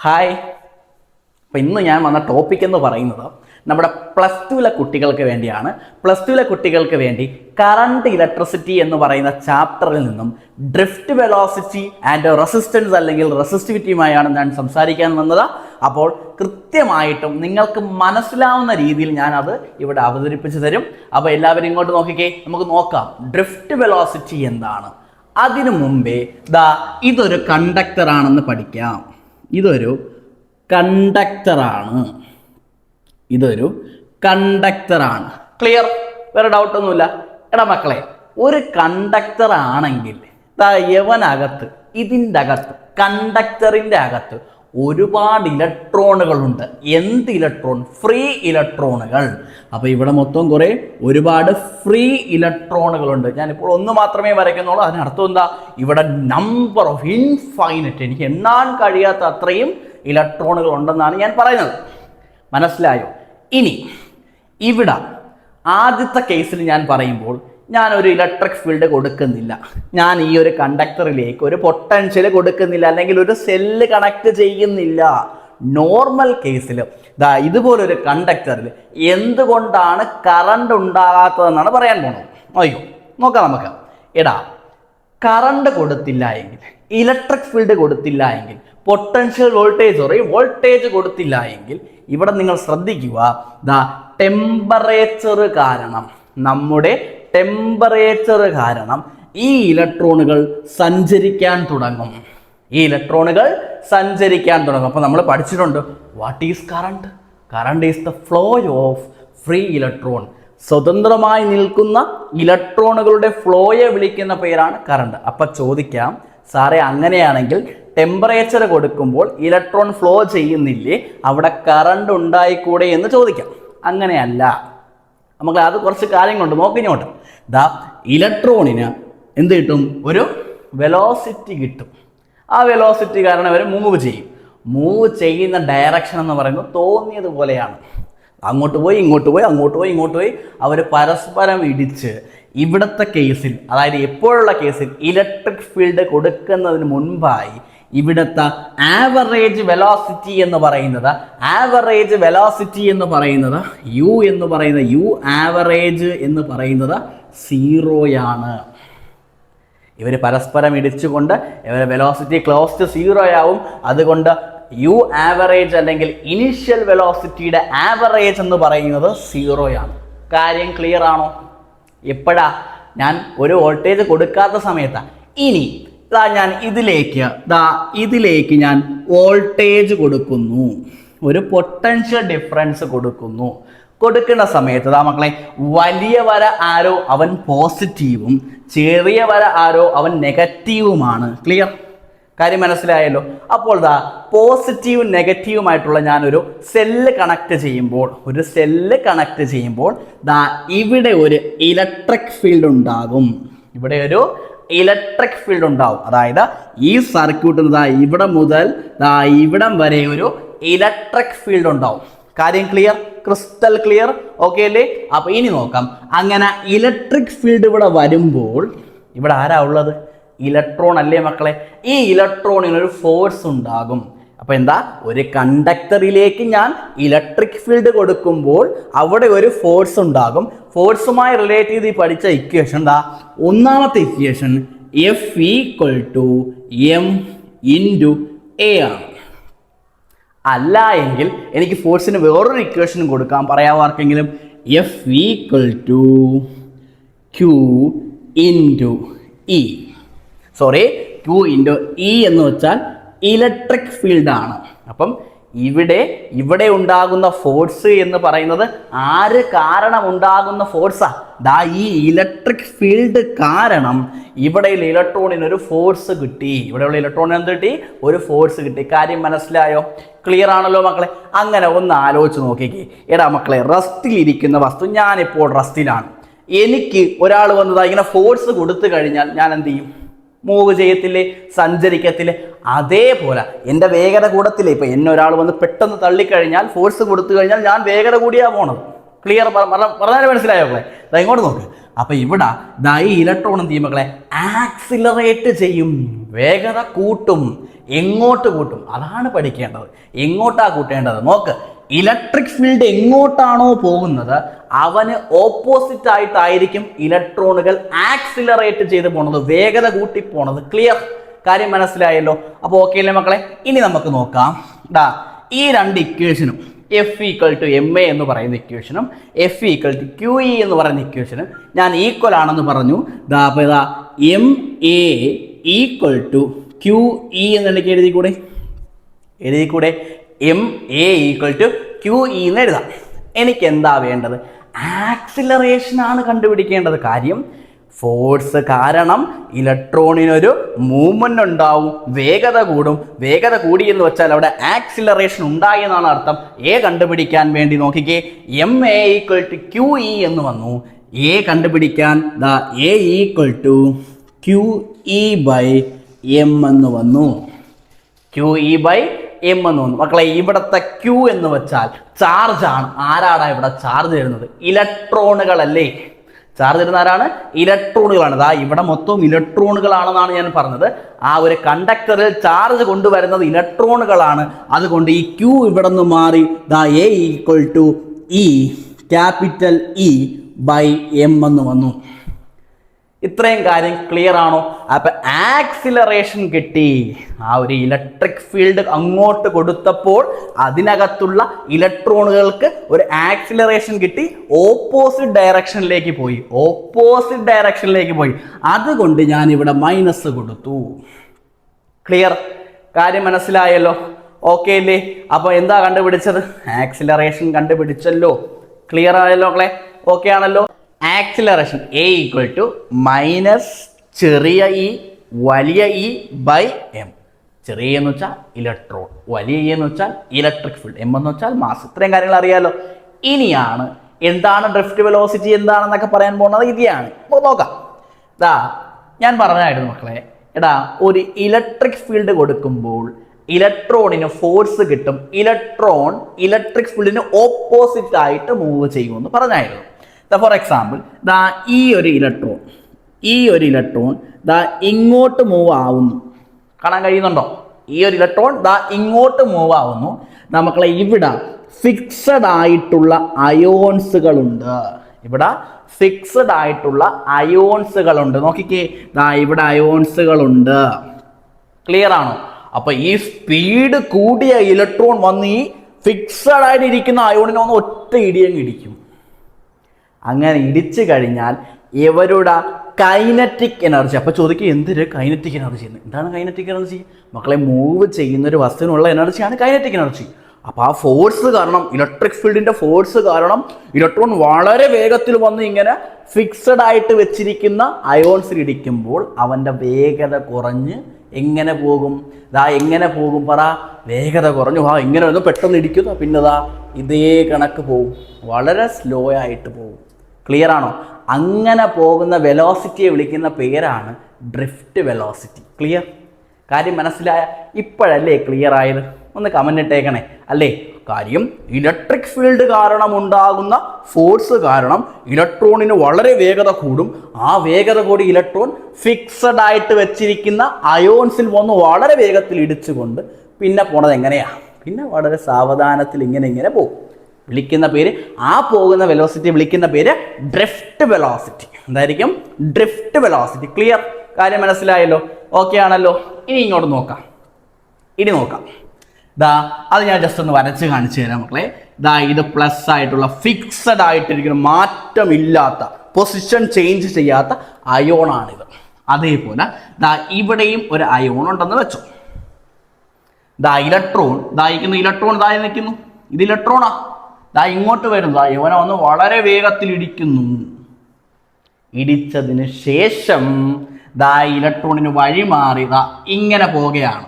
Hi. അപ്പോൾ ഇന്ന് ഞാൻ വന്ന ടോപ്പിക് എന്ന് പറയുന്നത് നമ്മുടെ പ്ലസ് ടുവിലെ കുട്ടികൾക്ക് വേണ്ടിയാണ്. പ്ലസ് ടുവിലെ കുട്ടികൾക്ക് വേണ്ടി കറണ്ട് ഇലക്ട്രിസിറ്റി എന്ന് പറയുന്ന ചാപ്റ്ററിൽ നിന്നും ഡ്രിഫ്റ്റ് വെലോസിറ്റി ആൻഡ് റെസിസ്റ്റൻസ് അല്ലെങ്കിൽ റെസിസ്റ്റിവിറ്റിയുമായാണ് ഞാൻ സംസാരിക്കാൻ വന്നത്. അപ്പോൾ കൃത്യമായിട്ടും നിങ്ങൾക്ക് മനസ്സിലാവുന്ന രീതിയിൽ ഞാൻ അത് ഇവിടെ അവതരിപ്പിച്ച് തരും. അപ്പോൾ എല്ലാവരും ഇങ്ങോട്ട് നോക്കിക്കേ, നമുക്ക് നോക്കാം ഡ്രിഫ്റ്റ് വെലോസിറ്റി എന്താണ്. അതിനു മുമ്പേ ഇതൊരു കണ്ടക്ടർ ആണെന്ന് പഠിക്കാം. ഇതൊരു കണ്ടക്ടറാണ്. ക്ലിയർ? വേറെ ഡൗട്ടൊന്നുമില്ല. എടാ മക്കളെ, ഒരു കണ്ടക്ടർ ആണെങ്കിൽ ഇതിൻ്റെ അകത്ത് കണ്ടക്ടറിൻ്റെ അകത്ത് ഒരുപാട് ഇലക്ട്രോണുകളുണ്ട്. എന്ത് ഇലക്ട്രോൺ? ഫ്രീ ഇലക്ട്രോണുകൾ. അപ്പോൾ ഇവിടെ മൊത്തം ഒരുപാട് ഫ്രീ ഇലക്ട്രോണുകളുണ്ട്. ഞാനിപ്പോൾ ഒന്ന് മാത്രമേ വരയ്ക്കുന്നുള്ളൂ. അതിനർത്ഥം എന്താ? ഇവിടെ നമ്പർ ഓഫ് ഇൻഫൈനറ്റ്, എനിക്ക് എണ്ണാൻ കഴിയാത്ത അത്രയും ഇലക്ട്രോണുകൾ ഉണ്ടെന്നാണ് ഞാൻ പറയുന്നത്. മനസ്സിലായോ? ഇനി ഇവിടെ ആദ്യത്തെ കേസിൽ ഞാൻ പറയുമ്പോൾ ഞാനൊരു ഇലക്ട്രിക് ഫീൽഡ് കൊടുക്കുന്നില്ല. ഞാൻ ഈ ഒരു കണ്ടക്ടറിലേക്ക് ഒരു പൊട്ടൻഷ്യൽ കൊടുക്കുന്നില്ല, അല്ലെങ്കിൽ ഒരു സെല്ല് കണക്ട് ചെയ്യുന്നില്ല. നോർമൽ കേസിൽ ഇതുപോലൊരു കണ്ടക്ടറിൽ എന്തുകൊണ്ടാണ് കറണ്ട് ഉണ്ടാകാത്തതെന്നാണ് പറയാൻ പോകുന്നത്. അയ്യോ, നോക്കാം നമുക്ക്. കറണ്ട് കൊടുത്തില്ല എങ്കിൽ, ഇലക്ട്രിക് ഫീൽഡ് കൊടുത്തില്ല എങ്കിൽ, പൊട്ടൻഷ്യൽ വോൾട്ടേജ് കൊടുത്തില്ല എങ്കിൽ, ഇവിടെ നിങ്ങൾ ശ്രദ്ധിക്കുക, ടെമ്പറേച്ചർ കാരണം, നമ്മുടെ ടെമ്പറേച്ചർ കാരണം ഈ ഇലക്ട്രോണുകൾ സഞ്ചരിക്കാൻ തുടങ്ങും. അപ്പോൾ നമ്മൾ പഠിച്ചിട്ടുണ്ട്, what is current? Current is the flow of free electron. സ്വതന്ത്രമായി നിൽക്കുന്ന ഇലക്ട്രോണുകളുടെ ഫ്ലോയെ വിളിക്കുന്ന പേരാണ് കറണ്ട്. അപ്പം ചോദിക്കാം, സാറേ അങ്ങനെയാണെങ്കിൽ ടെമ്പറേച്ചർ കൊടുക്കുമ്പോൾ ഇലക്ട്രോൺ ഫ്ലോ ചെയ്യുന്നില്ലേ, അവിടെ കറണ്ട് ഉണ്ടായിക്കൂടെ എന്ന് ചോദിക്കാം. അങ്ങനെയല്ല. നമുക്ക് അത് കുറച്ച് കാര്യങ്ങളുണ്ട്, നോക്കിങ്ങോട്ട്. ഇലക്ട്രോണിന് എന്ത് കിട്ടും? ഒരു വെലോസിറ്റി കിട്ടും. ആ വെലോസിറ്റി കാരണം അവർ മൂവ് ചെയ്യും. മൂവ് ചെയ്യുന്ന ഡയറക്ഷൻ എന്ന് പറയുന്നത് തോന്നിയതുപോലെയാണ്. അങ്ങോട്ട് പോയി ഇങ്ങോട്ട് പോയി, അങ്ങോട്ട് പോയി ഇങ്ങോട്ട് പോയി, അവർ പരസ്പരം ഇടിച്ച് ഇവിടുത്തെ കേസിൽ, അതായത് എപ്പോഴുള്ള കേസിൽ ഇലക്ട്രിക് ഫീൽഡ് കൊടുക്കുന്നതിന് മുൻപായി ഇവിടുത്തെ ആവറേജ് വെലോസിറ്റി എന്ന് പറയുന്നത് യു ആവറേജ് എന്ന് പറയുന്നത് 0യാണ്. ഇവർ പരസ്പരം ഇടിച്ചുകൊണ്ട് ഇവരുടെ വെലോസിറ്റി ക്ലോസ് ടു 0 ആവും. അതുകൊണ്ട് യു ആവറേജ് അല്ലെങ്കിൽ ഇനിഷ്യൽ വെലോസിറ്റിയുടെ ആവറേജ് എന്ന് പറയുന്നത് 0യാണ്. കാര്യം ക്ലിയർ ആണോ? എപ്പോഴാ? ഞാൻ ഒരു വോൾട്ടേജ് കൊടുക്കാത്ത സമയത്താണ്. ഇനി ഞാൻ ഇതിലേക്ക് ഞാൻ വോൾട്ടേജ് കൊടുക്കുന്നു, ഒരു പൊട്ടൻഷ്യൽ ഡിഫറൻസ് കൊടുക്കുന്ന സമയത്ത് മക്കളെ, വലിയ വര ആരോ അവൻ പോസിറ്റീവും ചെറിയ വര ആരോ അവൻ നെഗറ്റീവുമാണ്. ക്ലിയർ? കാര്യം മനസ്സിലായല്ലോ. അപ്പോൾ പോസിറ്റീവും നെഗറ്റീവുമായിട്ടുള്ള ഞാനൊരു സെല്ല് കണക്ട് ചെയ്യുമ്പോൾ ഇവിടെ ഒരു ഇലക്ട്രിക് ഫീൽഡ് ഉണ്ടാകും. അതായത് ഈ സർക്യൂട്ടിന് ഇവിടെ മുതൽ ഇവിടം വരെ ഒരു ഇലക്ട്രിക് ഫീൽഡ് ഉണ്ടാവും. കാര്യം ക്ലിയർ? Crystal clear? ഓക്കെ അല്ലേ? അപ്പൊ ഇനി നോക്കാം. അങ്ങനെ ഇലക്ട്രിക് ഫീൽഡ് ഇവിടെ വരുമ്പോൾ ഇവിടെ ആരാ ഉള്ളത്? ഇലക്ട്രോൺ അല്ലേ മക്കളെ? ഈ ഇലക്ട്രോണിനൊരു ഫോഴ്സ് ഉണ്ടാകും. അപ്പൊ ഒരു കണ്ടക്ടറിലേക്ക് ഞാൻ ഇലക്ട്രിക് ഫീൽഡ് കൊടുക്കുമ്പോൾ അവിടെ ഒരു ഫോഴ്സ് ഉണ്ടാകും. ഫോഴ്സുമായി റിലേറ്റ് ചെയ്ത് പഠിച്ച ഇക്വേഷൻ ഒന്നാമത്തെ ഇക്വേഷൻ F = m/a ആണ്. അല്ല എങ്കിൽ എനിക്ക് ഫോഴ്സിന് വേറൊരു ഇക്വേഷനും കൊടുക്കാം. പറയാമോ ആർക്കെങ്കിലും? F = Q/E. Q × E എന്ന് വെച്ചാൽ ഇലക്ട്രിക് ഫീൽഡ് ആണ്. അപ്പം ഇവിടെ ഉണ്ടാകുന്ന ഫോഴ്സ് എന്ന് പറയുന്നത് ആര് കാരണം ഉണ്ടാകുന്ന ഫോഴ്സാ? ഈ ഇലക്ട്രിക് ഫീൽഡ് കാരണം ഇവിടെ ഇലക്ട്രോണിന് ഒരു ഫോഴ്സ് കിട്ടി. ഇവിടെയുള്ള ഇലക്ട്രോണിന് എന്ത് കിട്ടി? ഒരു ഫോഴ്സ് കിട്ടി. കാര്യം മനസ്സിലായോ? ക്ലിയർ ആണല്ലോ മക്കളെ? അങ്ങനെ ഒന്ന് ആലോചിച്ച് നോക്കിക്കേ. മക്കളെ, റസ്റ്റിലിരിക്കുന്ന വസ്തു, ഞാനിപ്പോൾ റസ്റ്റിലാണ്. എനിക്ക് ഒരാൾ വന്നതാ ഇങ്ങനെ ഫോഴ്സ് കൊടുത്തു കഴിഞ്ഞാൽ ഞാൻ എന്ത് ചെയ്യും? മൂവ് ചെയ്യത്തില്ലേ? സഞ്ചരിക്കത്തില്ലേ? അതേപോലെ എൻ്റെ വേഗത കൂടത്തില്ലേ? ഇപ്പം എന്നെ ഒരാൾ വന്ന് പെട്ടെന്ന് തള്ളിക്കഴിഞ്ഞാൽ, ഫോഴ്സ് കൊടുത്തു കഴിഞ്ഞാൽ ഞാൻ വേഗത കൂടിയാ പോണത്. ക്ലിയർ? പറഞ്ഞാൽ മനസ്സിലായോ മക്കളെ? ഇങ്ങോട്ട് നോക്ക്. അപ്പം ഇവിടെ ഈ ഇലക്ട്രോൺ എന്ത് ചെയ്യും മക്കളെ? ആക്സിലറേറ്റ് ചെയ്യും. വേഗത കൂട്ടും. എങ്ങോട്ട് കൂട്ടും? അതാണ് പഠിക്കേണ്ടത്. എങ്ങോട്ടാ കൂട്ടേണ്ടത്? നോക്ക്, ഇലക്ട്രിക് ഫീൽഡ് എങ്ങോട്ടാണോ പോകുന്നത് അവന് ഓപ്പോസിറ്റ് ആയിട്ടായിരിക്കും ഇലക്ട്രോണുകൾ ആക്സിലറേറ്റ് ചെയ്ത് പോണത്, വേഗത കൂട്ടി പോണത്. ക്ലിയർ? കാര്യം മനസ്സിലായല്ലോ? അപ്പോൾ ഓക്കെ അല്ലേ മക്കളെ? ഇനി നമുക്ക് നോക്കാം. ഈ രണ്ട് ഇക്വേഷനും F equal to M A എന്ന് പറയുന്ന ഇക്വേഷനും F equal to Q E എന്ന് പറയുന്ന ഇക്വേഷനും ഞാൻ ഈക്വൽ ആണെന്ന് പറഞ്ഞു. അപ്പോൾ ഇതാ M A equal to Q E എന്നെനിക്ക് എഴുതിക്കൂടെ? M A equal to Q E എന്ന് എഴുതാം. എനിക്ക് എന്താ വേണ്ടത്? ആക്സിലറേഷൻ ആണ് കണ്ടുപിടിക്കേണ്ടത്. കാര്യം ഫോഴ്സ് കാരണം ഇലക്ട്രോണിനൊരു മൂവ്മെന്റ് ഉണ്ടാവും, വേഗത കൂടും. വേഗത കൂടി എന്ന് വെച്ചാൽ അവിടെ ആക്സിലറേഷൻ ഉണ്ടായി എന്നാണ് അർത്ഥം. എ കണ്ടുപിടിക്കാൻ വേണ്ടി നോക്കിക്കേ, m A equal to Q E എന്ന് വന്നു. എ കണ്ടുപിടിക്കാൻ a equal to Q e by m എന്ന് വന്നു. ക്യു ഇ ബൈ എം എന്ന് വന്നു. മക്കളെ, ഇവിടുത്തെ ക്യൂ എന്ന് വെച്ചാൽ ചാർജ് ആണ്. ആരാടാ ഇവിടെ ചാർജ് തരുന്നത്? ഇലക്ട്രോണുകളല്ലേ. ചാർജ് തരുന്ന ആരാണ്? ഇലക്ട്രോണുകളാണ്. ഇവിടെ മൊത്തം ഇലക്ട്രോണുകളാണെന്നാണ് ഞാൻ പറഞ്ഞത്. ആ ഒരു കണ്ടക്ടറിൽ ചാർജ് കൊണ്ടുവരുന്നത് ഇലക്ട്രോണുകളാണ്. അതുകൊണ്ട് ഈ ക്യൂ ഇവിടെ നിന്ന് മാറി a equal to e, capital e by m എന്ന് വന്നു. ഇത്രയും കാര്യം ക്ലിയർ ആണോ? അപ്പൊ ആക്സിലറേഷൻ കിട്ടി. ആ ഒരു ഇലക്ട്രിക് ഫീൽഡ് അങ്ങോട്ട് കൊടുത്തപ്പോൾ അതിനകത്തുള്ള ഇലക്ട്രോണുകൾക്ക് ഒരു ആക്സിലറേഷൻ കിട്ടി, ഓപ്പോസിറ്റ് ഡയറക്ഷനിലേക്ക് പോയി. അതുകൊണ്ട് ഞാൻ ഇവിടെ മൈനസ് കൊടുത്തു. ക്ലിയർ? കാര്യം മനസ്സിലായല്ലോ? ഓക്കെ അല്ലേ? അപ്പൊ എന്താ കണ്ടുപിടിച്ചത്? ആക്സിലറേഷൻ കണ്ടുപിടിച്ചല്ലോ. ക്ലിയർ ആയല്ലോ മക്കളെ? ഓക്കെ ആണല്ലോ? Acceleration a equal to minus ചെറിയ ഇ വലിയ ഇ ബൈ എം. ചെറിയ എന്ന് വെച്ചാൽ ഇലക്ട്രോൺ, വലിയ ഇ എന്ന് വെച്ചാൽ ഇലക്ട്രിക് ഫീൽഡ്, എം എന്ന് വെച്ചാൽ മാസ്. ഇത്രയും കാര്യങ്ങൾ അറിയാലോ. ഇനിയാണ് എന്താണ് ഡ്രിഫ്റ്റ് വെലോസിറ്റി എന്താണെന്നൊക്കെ പറയാൻ പോകുന്നത്. ഇതിയാണ്. നോക്കാം. ഞാൻ പറഞ്ഞായിരുന്നു മക്കളെ, ഒരു ഇലക്ട്രിക് ഫീൽഡ് കൊടുക്കുമ്പോൾ ഇലക്ട്രോണിന് ഫോഴ്സ് കിട്ടും. ഇലക്ട്രോൺ ഇലക്ട്രിക് ഫീൽഡിന് ഓപ്പോസിറ്റ് ആയിട്ട് മൂവ് ചെയ്യുമെന്ന് പറഞ്ഞായിരുന്നു. ഫോർ എക്സാമ്പിൾ, ഈ ഒരു ഇലക്ട്രോൺ ഇങ്ങോട്ട് മൂവ് ആവുന്നു. കാണാൻ കഴിയുന്നുണ്ടോ? ഈ ഒരു ഇലക്ട്രോൺ ഇങ്ങോട്ട് മൂവ് ആവുന്നു. നമുക്കുള്ള ഇവിടെ ഫിക്സഡ് ആയിട്ടുള്ള അയോൺസുകളുണ്ട്. നോക്കിക്കേ, ഇവിടെ അയോൺസുകളുണ്ട്. ക്ലിയർ ആണോ? അപ്പൊ ഈ സ്പീഡ് കൂടിയ ഇലക്ട്രോൺ വന്ന് ഈ ഫിക്സഡ് ആയിട്ട് ഇരിക്കുന്ന അയോണിനെ ഒന്ന് ഒറ്റ ഇടിയങ്ങ് ഇടിക്കും. അങ്ങനെ ഇടിച്ചു കഴിഞ്ഞാൽ ഇവരുടെ കൈനറ്റിക് എനർജി. അപ്പൊ ചോദിക്കും, എന്തൊരു കൈനറ്റിക് എനർജി എന്ന്? എന്താണ് കൈനറ്റിക് എനർജി? മക്കളെ, മൂവ് ചെയ്യുന്ന ഒരു വസ്തുവിനുള്ള എനർജിയാണ് കൈനറ്റിക് എനർജി. അപ്പൊ ആ ഫോഴ്സ് കാരണം, ഇലക്ട്രിക് ഫീൽഡിന്റെ ഫോഴ്സ് കാരണം ഇലക്ട്രോൺ വളരെ വേഗത്തിൽ വന്ന് ഇങ്ങനെ ഫിക്സഡ് ആയിട്ട് വെച്ചിരിക്കുന്ന അയോൺസിൽ ഇടിക്കുമ്പോൾ അവന്റെ വേഗത കുറഞ്ഞ് എങ്ങനെ പോകും? എങ്ങനെ പോകും പറ? വേഗത കുറഞ്ഞു. ഇങ്ങനെ ഒന്ന് പെട്ടെന്ന് ഇടിക്കുന്നു, പിന്നെ ഇതേ കണക്ക് പോകും, വളരെ സ്ലോ ആയിട്ട് പോകും. ക്ലിയർ ആണോ? അങ്ങനെ പോകുന്ന വെലോസിറ്റിയെ വിളിക്കുന്ന പേരാണ് ഡ്രിഫ്റ്റ് വെലോസിറ്റി. ക്ലിയർ? കാര്യം മനസ്സിലായ? ഇപ്പോഴല്ലേ ക്ലിയർ ആയത്? ഒന്ന് കമന്റ് ഇട്ടേക്കണേ. അല്ലേ? കാര്യം ഇലക്ട്രിക് ഫീൽഡ് കാരണം ഉണ്ടാകുന്ന ഫോഴ്സ് കാരണം ഇലക്ട്രോണിന് വളരെ വേഗത കൂടും. ആ വേഗത കൂടി ഇലക്ട്രോൺ ഫിക്സഡ് ആയിട്ട് വെച്ചിരിക്കുന്ന അയോൺസിൽ വന്ന് വളരെ വേഗത്തിൽ ഇടിച്ചുകൊണ്ട് പിന്നെ പോണത് എങ്ങനെയാ? പിന്നെ വളരെ സാവധാനത്തിൽ ഇങ്ങനെ പോകും. വിളിക്കുന്ന പേര്, ആ പോകുന്ന വെലോസിറ്റി വിളിക്കുന്ന പേര് ഡ്രിഫ്റ്റ് വെലോസിറ്റി. എന്തായിരിക്കും? Drift velocity. ക്ലിയർ? കാര്യം മനസ്സിലായല്ലോ? ഓക്കെ ആണല്ലോ? ഇനി ഇങ്ങോട്ട് നോക്കാം. അത് ഞാൻ ജസ്റ്റ് ഒന്ന് വരച്ച് കാണിച്ചു തരാം മക്കളെ. ഇത് പ്ലസ് ആയിട്ടുള്ള ഫിക്സഡ് ആയിട്ടിരിക്കുന്ന മാറ്റമില്ലാത്ത, പൊസിഷൻ ചേഞ്ച് ചെയ്യാത്ത അയോണാണിത്. അതേപോലെ ഇവിടെയും ഒരു അയോൺ ഉണ്ടെന്ന് വെച്ചോ. ഇലക്ട്രോൺ നിൽക്കുന്നു. ഇത് ഇലക്ട്രോണാ. ഇങ്ങോട്ട് വരുന്നു. ഇവനെ വന്ന് വളരെ വേഗത്തിൽ ഇടിക്കുന്നു. ഇടിച്ചതിന് ശേഷം ഇലക്ട്രോണിന് വഴി മാറി ഇങ്ങനെ പോവുകയാണ്.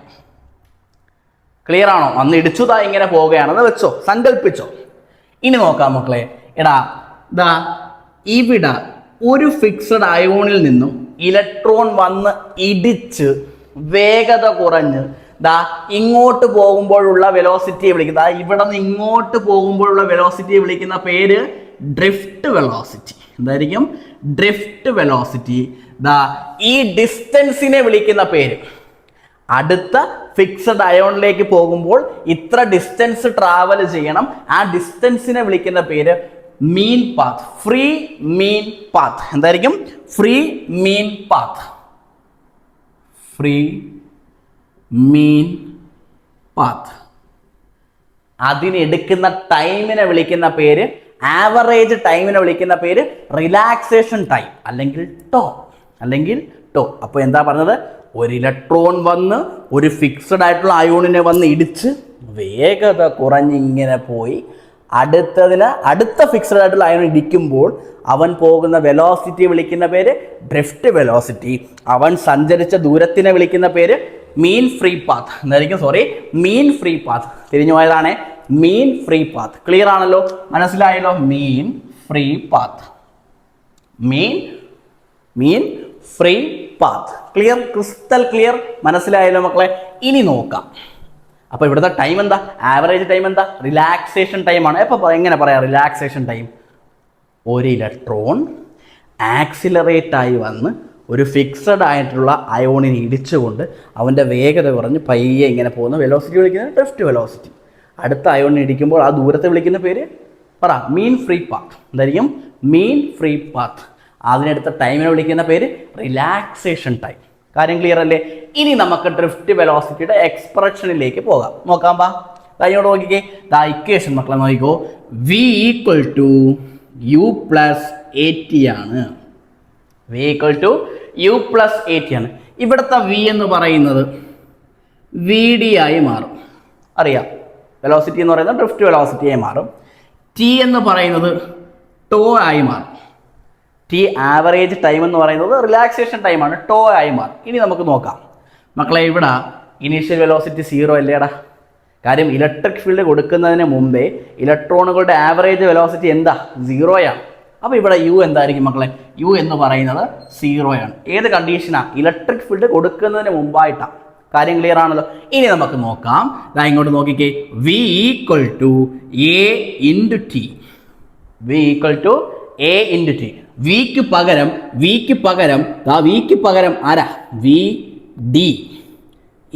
ക്ലിയർ ആണോ? അന്ന് ഇടിച്ചു ഇങ്ങനെ പോവുകയാണെന്ന് വെച്ചോ, സങ്കല്പിച്ചോ. ഇനി നോക്കാം മക്കളെ. ഇവിടെ ഒരു ഫിക്സഡ് അയോണിൽ നിന്നും ഇലക്ട്രോൺ വന്ന് ഇടിച്ച് വേഗത കുറഞ്ഞ് ഇങ്ങോട്ട് പോകുമ്പോഴുള്ള വെലോസിറ്റിയെ വിളിക്കുന്ന, ഇവിടെ നിന്ന് ഇങ്ങോട്ട് പോകുമ്പോഴുള്ള വെലോസിറ്റിയെ വിളിക്കുന്ന പേര് ഡ്രിഫ്റ്റ് വെലോസിറ്റി. എന്തായിരിക്കും? Drift velocity. ഈ ഡിസ്റ്റൻസിനെ വിളിക്കുന്ന പേര്, അടുത്ത ഫിക്സഡ് അയോണിലേക്ക് പോകുമ്പോൾ ഇത്ര ഡിസ്റ്റൻസ് ട്രാവൽ ചെയ്യണം. ആ ഡിസ്റ്റൻസിനെ വിളിക്കുന്ന പേര് mean path, free mean path. എന്തായിരിക്കും? Free mean path, free mean path. അതിനെടുക്കുന്ന ടൈമിനെ വിളിക്കുന്ന പേര്, ആവറേജ് ടൈമിനെ വിളിക്കുന്ന പേര് റിലാക്സേഷൻ ടൈം അല്ലെങ്കിൽ ടോ, അല്ലെങ്കിൽ ടോ. അപ്പോൾ എന്താ പറഞ്ഞത്? ഒരു ഇലക്ട്രോൺ വന്ന് ഒരു ഫിക്സഡ് ആയിട്ടുള്ള അയോണിനെ വന്ന് ഇടിച്ച് വേഗത കുറഞ്ഞിങ്ങനെ പോയി അടുത്ത ഫിക്സഡ് ആയിട്ടുള്ള അയോൺ ഇടിക്കുമ്പോൾ അവൻ പോകുന്ന വെലോസിറ്റി വിളിക്കുന്ന പേര് ഡ്രിഫ്റ്റ് വെലോസിറ്റി. അവൻ സഞ്ചരിച്ച ദൂരത്തിനെ വിളിക്കുന്ന പേര് മീൻ ഫ്രീ പാത്ത്. എന്തായിരിക്കും? Mean free path. തിരിഞ്ഞു പോയതാണേ, മീൻ ഫ്രീ പാത്ത്. ക്ലിയർ ആണല്ലോ? മനസ്സിലായല്ലോ? Mean free path, mean free path. Clear? Crystal clear? മനസ്സിലായല്ലോ മക്കളെ? ഇനി നോക്കാം. അപ്പോൾ ഇവിടുത്തെ ടൈം എന്താ? ആവറേജ് ടൈം എന്താ? റിലാക്സേഷൻ ടൈമാണ്. എപ്പോൾ എങ്ങനെ പറയാം റിലാക്സേഷൻ ടൈം? ഒരു ഇലക്ട്രോൺ ആക്സിലറേറ്റ് ആയി വന്ന് ഒരു ഫിക്സഡ് ആയിട്ടുള്ള അയോണിനെ ഇടിച്ചുകൊണ്ട് അവൻ്റെ വേഗത കുറഞ്ഞ് പയ്യെ ഇങ്ങനെ പോകുന്ന വെലോസിറ്റി വിളിക്കുന്നത് ഡ്രിഫ്റ്റ് വെലോസിറ്റി. അടുത്ത അയോണിനെ ഇടിക്കുമ്പോൾ ആ ദൂരത്തെ വിളിക്കുന്ന പേര് പറ, മീൻ ഫ്രീ പാത്ത്. എന്തായിരിക്കും? Mean free path. അതിനെടുത്ത ടൈമിനെ വിളിക്കുന്ന പേര് റിലാക്സേഷൻ ടൈം. കാര്യം ക്ലിയർ അല്ലേ? ഇനി നമുക്ക് ഡ്രിഫ്റ്റ് വെലോസിറ്റിയുടെ എക്സ്പ്രഷനിലേക്ക് പോകാം. നോക്കാം പാ. ഇങ്ങോട്ട് നോക്കിക്കേ, ഇക്വേഷൻ മക്കളെ നോക്കിക്കോ. V equal to U plus A T ആണ്. V equal to U plus A T ആണ്. ഇവിടുത്തെ വി എന്ന് പറയുന്നത് വി ഡി ആയി മാറും. അറിയാം, വെലോസിറ്റി എന്ന് പറയുന്നത് ഡ്രിഫ്റ്റ് വെലോസിറ്റിയായി മാറും. ടി എന്ന് പറയുന്നത് ടോ ആയി മാറും. ടി ആവറേജ് ടൈം എന്ന് പറയുന്നത് റിലാക്സേഷൻ ടൈമാണ്, ടോ ആയി മാറും. ഇനി നമുക്ക് നോക്കാം മക്കളെ. ഇവിടെ ഇനീഷ്യൽ വെലോസിറ്റി 0 അല്ലേടാ? കാര്യം ഇലക്ട്രിക് ഫീൽഡ് കൊടുക്കുന്നതിന് മുമ്പേ ഇലക്ട്രോണുകളുടെ ആവറേജ് വെലോസിറ്റി എന്താ? 0യാണ്. അപ്പോൾ ഇവിടെ യു എന്തായിരിക്കും മക്കളെ? യു എന്ന് പറയുന്നത് 0യാണ്. ഏത് കണ്ടീഷനാണ്? ഇലക്ട്രിക് ഫീൽഡ് കൊടുക്കുന്നതിന് മുമ്പായിട്ടാണ്. കാര്യം ക്ലിയർ ആണല്ലോ? ഇനി നമുക്ക് നോക്കാം. ഇങ്ങോട്ട് നോക്കിക്കേ. V equal to A into T. V equal to A into T. വിക്ക് പകരം ആരാ? വി ഡി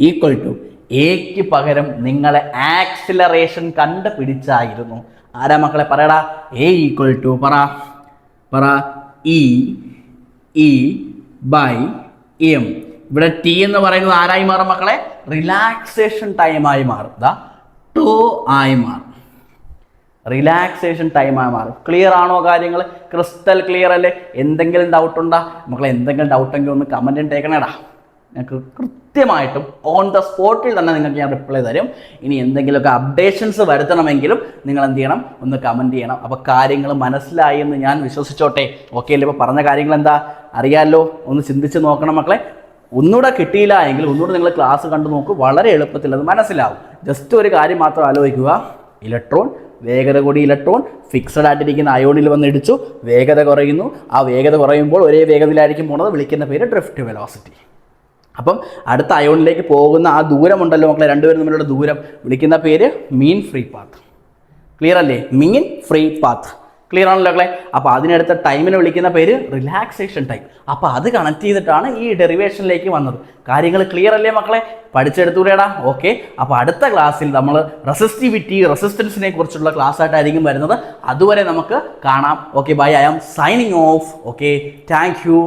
ഈക്വൽ ടു എക്ക് പകരം നിങ്ങളെ ആക്സിലറേഷൻ കണ്ടുപിടിച്ചായിരുന്നു. ആരാ മക്കളെ? പറയടാ. എ ഈക്വൽ ടു പറ ഇ ബൈ എം. ഇവിടെ ടി എന്ന് പറയുന്നത് ആരായി മാറും മക്കളെ? റിലാക്സേഷൻ ടൈമായി മാറും. ടോ ആയി മാറും. റിലാക്സേഷൻ ടൈമായി മാറും. ക്ലിയർ ആണോ കാര്യങ്ങൾ? ക്രിസ്റ്റൽ ക്ലിയർ അല്ലേ? എന്തെങ്കിലും ഡൗട്ട് ഉണ്ടോ മക്കളെ? എന്തെങ്കിലും ഡൗട്ടെങ്കിൽ ഒന്ന് കമൻറ്റ് ഇട്ടേക്കണേടാ. ഞങ്ങൾക്ക് കൃത്യമായിട്ടും ഓൺ ദ സ്പോട്ടിൽ തന്നെ നിങ്ങൾക്ക് ഞാൻ റിപ്ലൈ തരും. ഇനി എന്തെങ്കിലുമൊക്കെ അപ്ഡേഷൻസ് വരുത്തണമെങ്കിലും നിങ്ങൾ എന്ത് ചെയ്യണം? ഒന്ന് കമൻറ്റ് ചെയ്യണം. അപ്പോൾ കാര്യങ്ങൾ മനസ്സിലായി എന്ന് ഞാൻ വിശ്വസിച്ചോട്ടെ. ഓക്കെ അല്ലേ? ഇപ്പോൾ പറഞ്ഞ കാര്യങ്ങൾ എന്താ അറിയാമല്ലോ? ഒന്ന് ചിന്തിച്ച് നോക്കണം മക്കളെ. ഒന്നുകൂടെ കിട്ടിയില്ല എങ്കിൽ ഒന്നുകൂടെ നിങ്ങൾ ക്ലാസ് കണ്ടു നോക്കൂ. വളരെ എളുപ്പത്തിൽ അത് മനസ്സിലാവും. ജസ്റ്റ് ഒരു കാര്യം മാത്രം ആലോചിക്കുക. ഇലക്ട്രോൺ വേഗത കൂടി ഇലക്ട്രോൺ ഫിക്സഡ് ആയിട്ടിരിക്കുന്ന അയോണിൽ വന്ന് ഇടിച്ചു, വേഗത കുറയുന്നു. ആ വേഗത കുറയുമ്പോൾ ഒരേ വേഗതയിലായിരിക്കും പോകുന്നത്. വിളിക്കുന്ന പേര് ഡ്രിഫ്റ്റ് വെലോസിറ്റി. അപ്പം അടുത്ത അയോണിലേക്ക് പോകുന്ന ആ ദൂരമുണ്ടല്ലോ മക്കളെ, രണ്ടുപേരും തമ്മിലുള്ള ദൂരം വിളിക്കുന്ന പേര് മീൻ ഫ്രീ പാത്ത്. ക്ലിയർ അല്ലേ? മീൻ ഫ്രീ പാത്ത്. ക്ലിയർ ആണല്ലോ മക്കളെ? അപ്പോൾ അതിനടുത്ത ടൈമിനെ വിളിക്കുന്ന പേര് റിലാക്സേഷൻ ടൈം. അപ്പോൾ അത് കണക്ട് ചെയ്തിട്ടാണ് ഈ ഡെറിവേഷനിലേക്ക് വന്നത്. കാര്യങ്ങൾ ക്ലിയർ അല്ലേ മക്കളെ? പഠിച്ചെടുത്തൂടെടാ. ഓക്കെ. അപ്പോൾ അടുത്ത ക്ലാസ്സിൽ നമ്മൾ റെസിസ്റ്റൻസിനെ കുറിച്ചുള്ള ക്ലാസ് ആയിട്ടായിരിക്കും വരുന്നത്. അതുവരെ നമുക്ക് കാണാം. Okay, bye. I am signing off. Okay, thank U.